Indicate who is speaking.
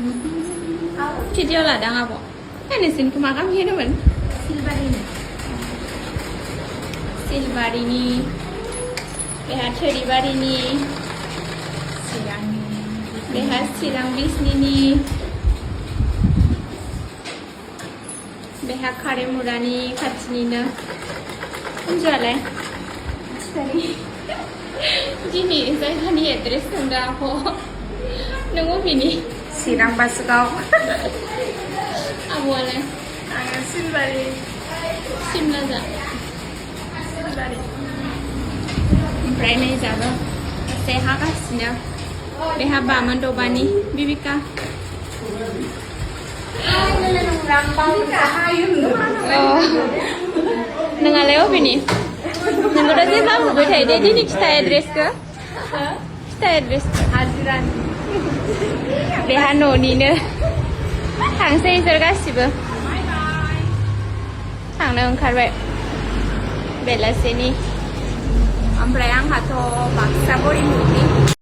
Speaker 1: video लादों आब' नोंसिनिखौ मा गामि होनोमोन सिलबारिनि बेहा थोरिबारिनि बेहा चिरां बिजनीनि बेहा खारेमुरानि खाथिनिनो कुनजुआलाय दिनै जायगानि एड्रेस सोंदों आब' नों बबेनि
Speaker 2: चिरां बासुगाव
Speaker 1: आब'आलाय
Speaker 2: आङो सिलबारि
Speaker 1: सिमलाजा ओमफ्राय नै जाबो एसे हागासिनो बेहा बामोन दबानि बिबिका नोंहालाय अबेनि नोंखौथ' जेब्ला नुबाय थायो दे दिनै खिथा एड्रेसखौ खिथा एड्रेसखौ
Speaker 2: हाजिरानि
Speaker 1: बेहा न'निनो थांसै इसोर गासिबो थांनो ओंखारबाय बेलासेनि ओमफ्राय आंहाथ' बाक्सा बरिमुनि